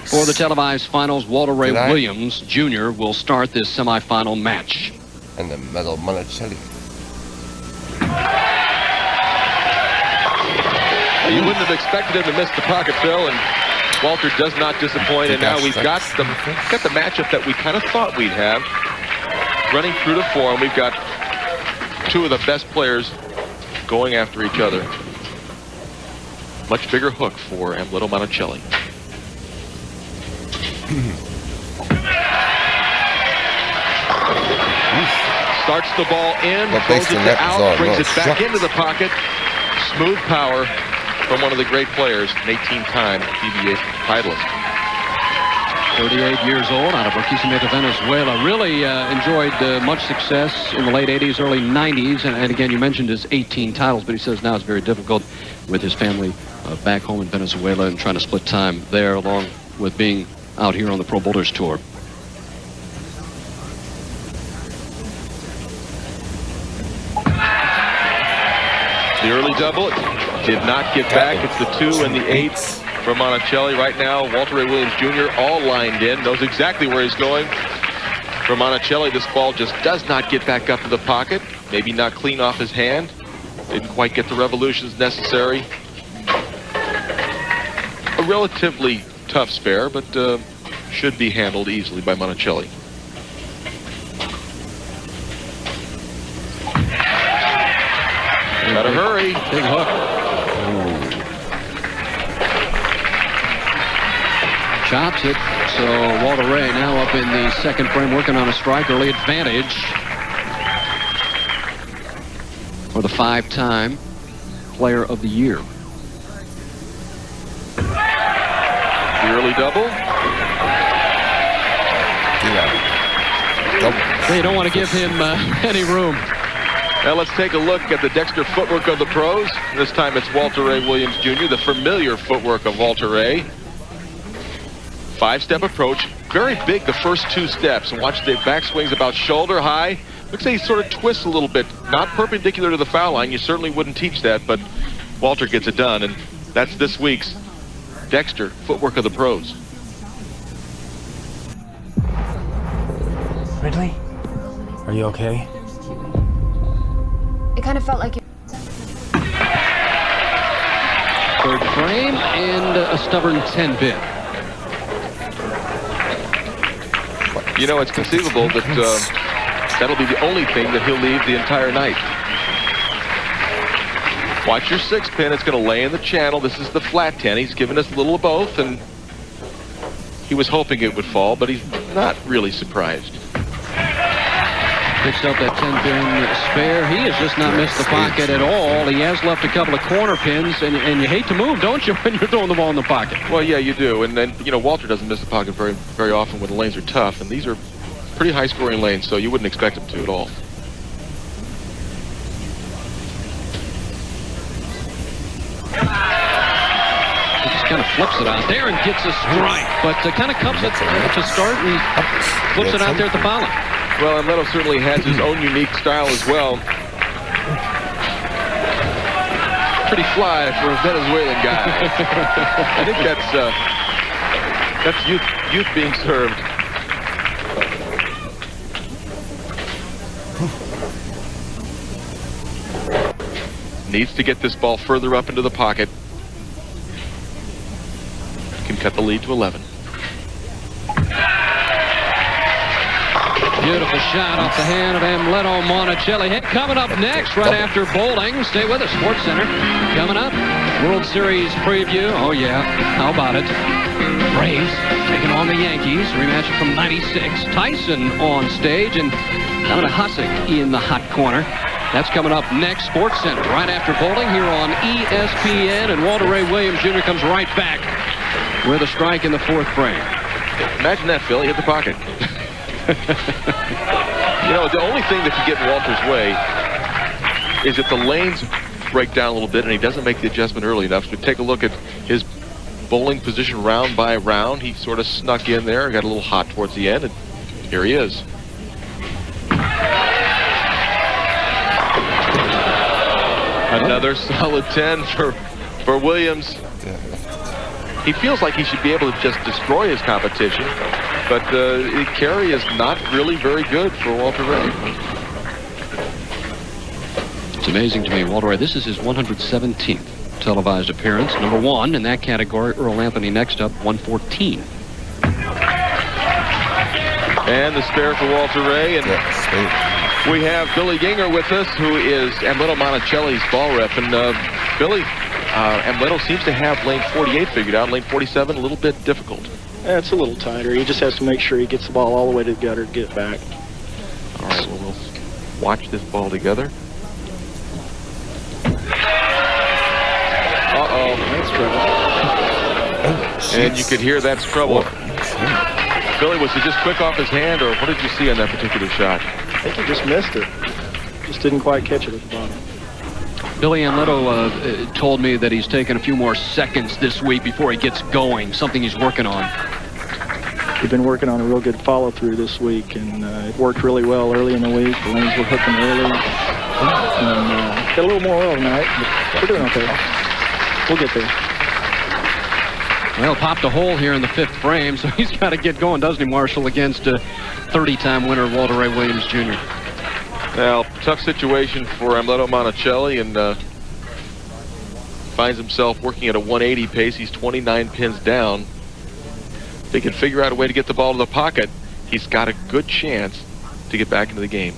For the televised finals, Walter Ray Williams Jr. will start this semifinal match. And the medal Monacelli. You wouldn't have expected him to miss the pocket, Phil, and Walter does not disappoint. And now we've got the matchup that we kind of thought we'd have. Running through the form, we've got two of the best players going after each other. Much bigger hook for Amleto Monacelli. Starts the ball in, throws it to out, brings it back into the pocket. Smooth power from one of the great players, an 18-time PBA titleist. 38 years old, out of Barquisimeto, Venezuela. Really enjoyed much success in the late 80s, early 90s. And again, you mentioned his 18 titles, but he says now it's very difficult with his family back home in Venezuela and trying to split time there along with being out here on the Pro Boulders Tour. The early double did not get back. It's the 2 and the 8 for Monacelli. Right now, Walter Ray Williams Jr. all lined in, knows exactly where he's going. For Monacelli, this ball just does not get back up to the pocket. Maybe not clean off his hand. Didn't quite get the revolutions necessary. A relatively tough spare, but should be handled easily by Monacelli. Gotta hurry. Big hook. Chops it. So Walter Ray now up in the second frame, working on a strike. Early advantage for the 5-time Player of the Year. The early double. They don't want to give him any room. Now let's take a look at the Dexter footwork of the pros. This time it's Walter Ray Williams Jr., the familiar footwork of Walter Ray. 5-step approach, very big the first 2 steps. And watch the backswings about shoulder high. Looks like he sort of twists a little bit, not perpendicular to the foul line. You certainly wouldn't teach that, but Walter gets it done. And that's this week's Dexter footwork of the pros. Ridley, are you okay? It kind of felt like it. Third frame and a stubborn 10-bit. You know, it's conceivable that that'll be the only thing that he'll leave the entire night. Watch your 6-pin. It's going to lay in the channel. This is the flat 10. He's given us a little of both, and he was hoping it would fall, but he's not really surprised. Picks up that 10-pin spare. He has just not missed the pocket at all. He has left a couple of corner pins, and you hate to move, don't you, when you're throwing the ball in the pocket? Well, yeah, you do. And then, you know, Walter doesn't miss the pocket very, very often when the lanes are tough, and these are pretty high-scoring lanes, so you wouldn't expect him to at all. He just kind of flips it out there and gets a strike, but kind of comes it to start and flips it out there at the foul line. Well, Amleto certainly has his own unique style as well. Pretty fly for a Venezuelan guy. I think that's youth being served. Needs to get this ball further up into the pocket. Can cut the lead to 11. Beautiful shot off the hand of Amleto Monacelli. Hey, coming up next, right after bowling. Stay with us, Sports Center. Coming up, World Series preview. Oh, yeah. How about it? Braves taking on the Yankees. Rematch from '96. Tyson on stage and Dominic Hasek in the hot corner. That's coming up next, Sports Center, right after bowling here on ESPN. And Walter Ray Williams Jr. comes right back with a strike in the 4th frame. Imagine that, Phil. He hit the pocket. You know, the only thing that can get in Walter's way is if the lanes break down a little bit and he doesn't make the adjustment early enough. So take a look at his bowling position round by round. He sort of snuck in there, got a little hot towards the end, and here he is. Another solid 10 for Williams. He feels like he should be able to just destroy his competition, but the carry is not really very good for Walter Ray. It's amazing to me, Walter Ray. This is his 117th televised appearance. Number 1 in that category. Earl Anthony next up, 114. And the spare for Walter Ray. And we have Billy Ginger with us, who is Amleto Monacelli's ball rep. And Billy, Amleto seems to have lane 48 figured out. Lane 47, a little bit difficult. Yeah, it's a little tighter. He just has to make sure he gets the ball all the way to the gutter to get it back. All right, well, we'll watch this ball together. Uh-oh. That's trouble. And you could hear that's trouble. Billy, was it just quick off his hand, or what did you see on that particular shot? I think he just missed it. Just didn't quite catch it at the bottom. Billy Amleto told me that he's taken a few more seconds this week before he gets going, something he's working on. We've been working on a real good follow-through this week, and it worked really well early in the week. The lanes were hooking early. And got a little more oil tonight, but we're doing okay. We'll get there. Well, popped a hole here in the 5th frame, so he's got to get going, doesn't he, Marshall, against 30-time winner Walter Ray Williams Jr. Well, tough situation for Amleto Monacelli, and finds himself working at a 180 pace. He's 29 pins down. If they can figure out a way to get the ball to the pocket, he's got a good chance to get back into the game.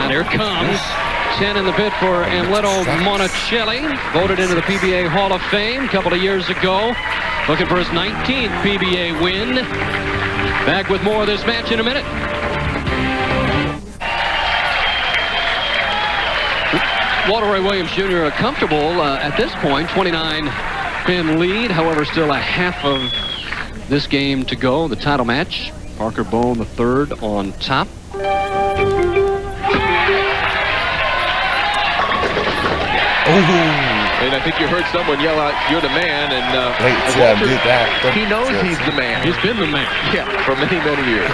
Here comes 10 in the pit for Amleto Monacelli, voted into the PBA Hall of Fame a couple of years ago, looking for his 19th PBA win. Back with more of this match in a minute. Walter Ray Williams Jr. comfortable at this point, 29-pin lead. However, still a half of this game to go. The title match, Parker Bone III on top. And I think you heard someone yell out, "You're the man," and Walter, he knows he's the man. He's been the man. Yeah, for many, many years.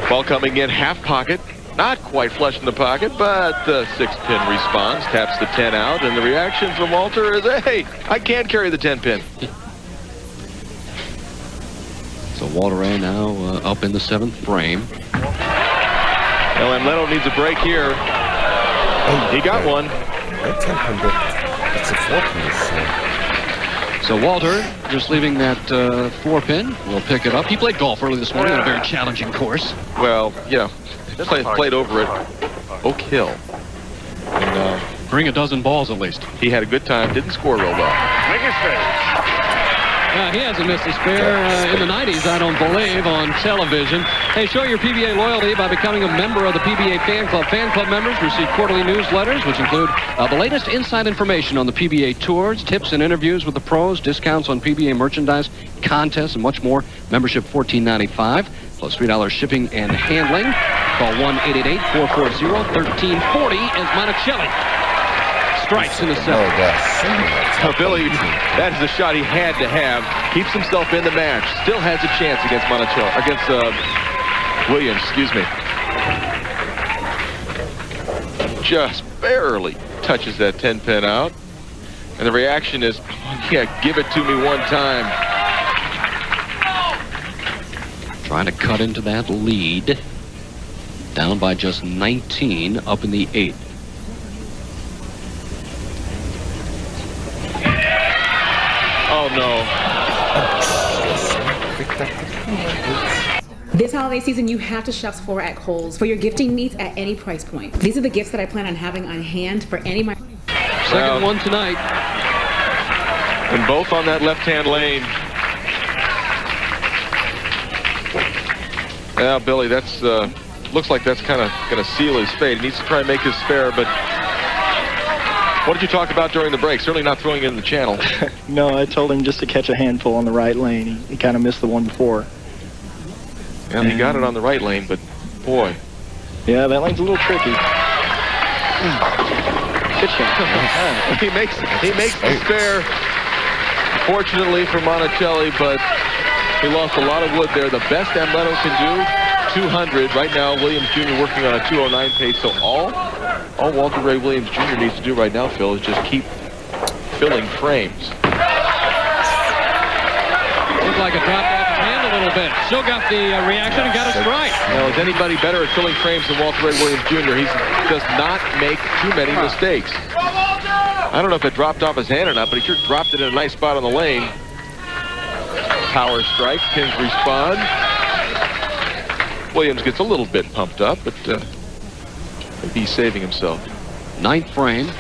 Ball coming in half pocket. Not quite flush in the pocket, but the 6-pin responds, taps the 10 out, and the reaction from Walter is, hey, I can't carry the 10-pin. So Walter Ray now up in the 7th frame. Well, Amleto needs a break here. He got one. It's a 4-pin. So Walter just leaving that 4-pin. We'll pick it up. He played golf early this morning on a very challenging course. Well, yeah. Played over at Oak Hill. And, bring a dozen balls at least. He had a good time. Didn't score real well. He hasn't missed a spare in the 90s, I don't believe, on television. Hey, show your PBA loyalty by becoming a member of the PBA Fan Club. Fan Club members receive quarterly newsletters, which include the latest inside information on the PBA tours, tips and interviews with the pros, discounts on PBA merchandise, contests, and much more. Membership $14.95, plus $3 shipping and handling. Call 1-888-440-1340 as Monacelli strikes in the 7th. Billy, that is the shot he had to have. Keeps himself in the match. Still has a chance against Monacelli, against Williams, excuse me. Just barely touches that 10-pin out. And the reaction is, yeah, give it to me one time. Trying to cut into that lead. Down by just 19, up in the 8th. Oh, no. This holiday season, you have to shop Sephora at Kohl's for your gifting needs at any price point. These are the gifts that I plan on having on hand for any of my... Second one tonight. And both on that left-hand lane. Yeah, Billy, that's looks like that's kind of going to seal his fate. He needs to try and make his spare, but what did you talk about during the break? Certainly not throwing it in the channel. No, I told him just to catch a handful on the right lane. He kind of missed the one before. Yeah, he got it on the right lane, but boy. Yeah, that lane's a little tricky. Good shot. He makes the spare, fortunately for Monacelli, but he lost a lot of wood there. The best Amleto can do, 200. Right now, Williams Jr. working on a 209 pace, so all All Walter Ray Williams Jr. needs to do right now, Phil, is just keep filling frames. Looked like it dropped off his hand a little bit. Still got the reaction and got a strike. Now, is anybody better at filling frames than Walter Ray Williams Jr.? He does not make too many mistakes. I don't know if it dropped off his hand or not, but he sure dropped it in a nice spot on the lane. Power strike. Pins respond. Williams gets a little bit pumped up, but maybe he's saving himself. 9th frame.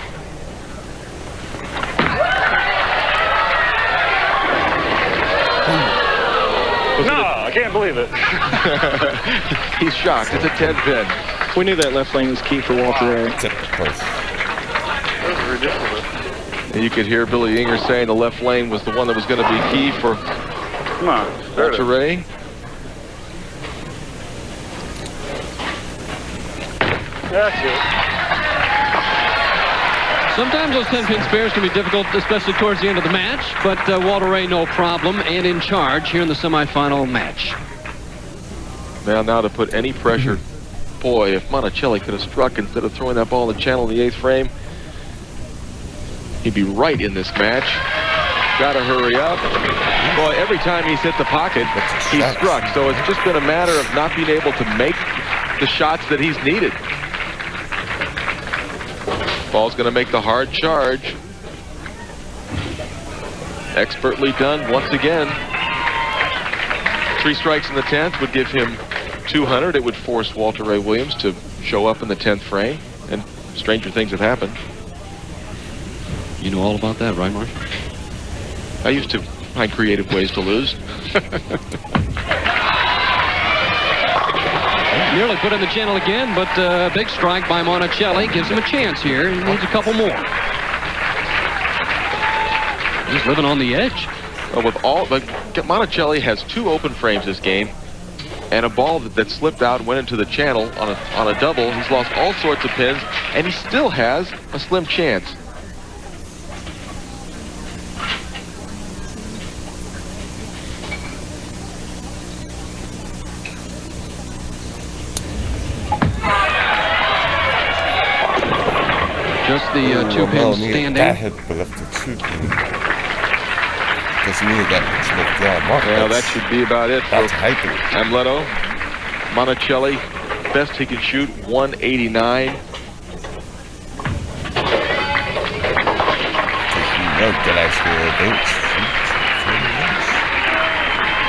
No, I can't believe it. He's shocked. It's a 10 pin. We knew that left lane was key for Walter Ray. That's ridiculous. And you could hear Billy Inger saying the left lane was the one that was going to be key for Come on, start Walter it. Ray. That's it. Sometimes those 10-pin spares can be difficult, especially towards the end of the match, but Walter Ray no problem and in charge here in the semifinal match. Now to put any pressure. Boy, if Monacelli could have struck instead of throwing that ball in the channel in the 8th frame, he'd be right in this match. Gotta hurry up. Boy, every time he's hit the pocket, he's struck. So it's just been a matter of not being able to make the shots that he's needed. Ball's going to make the hard charge. Expertly done once again. 3 strikes in the 10th would give him 200. It would force Walter Ray Williams to show up in the 10th frame, and stranger things have happened. You know all about that, right, Mark? I used to find creative ways to lose. Nearly put in the channel again, but a big strike by Monacelli gives him a chance here. He needs a couple more. He's living on the edge. Well, Monacelli has 2 open frames this game, and a ball that slipped out and went into the channel on a double. He's lost all sorts of pins, and he still has a slim chance. Just the 2 pins standing. That hit left the 2 pin. Doesn't mean that it's Well, that should be about it for That's hyping. Amleto. Monacelli, best he can shoot, 189.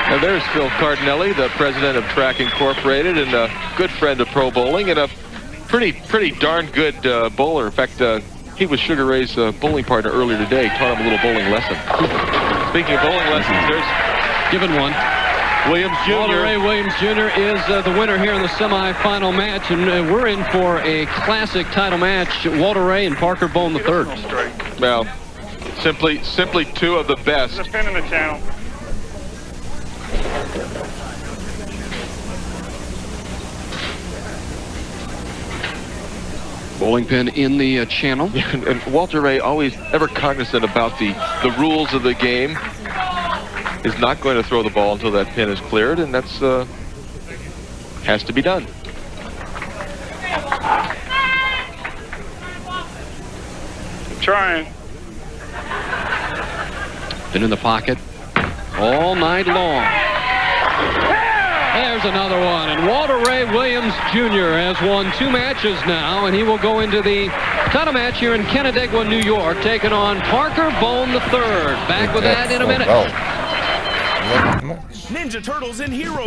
Now there's Phil Cardinelli, the president of Track Incorporated and a good friend of pro bowling and a pretty darn good bowler. In fact, he was Sugar Ray's bowling partner earlier today. Taught him a little bowling lesson. Speaking of bowling lessons, there's Given one. Williams Jr. Walter Ray Williams Jr. is the winner here in the semifinal match, and we're in for a classic title match. Walter Ray and Parker Bone III. Well, simply 2 of the best. There's a pin in the channel. Bowling pin in the channel. And Walter Ray, always ever cognizant about the rules of the game, is not going to throw the ball until that pin is cleared, and that's has to be done. Trying. Been in the pocket all night long. There's another one, and Walter Ray Williams Jr. has won 2 matches now, and he will go into the title match here in Canadaigua, New York, taking on Parker Bone III. Back with that in a minute. Ninja Turtles in Hero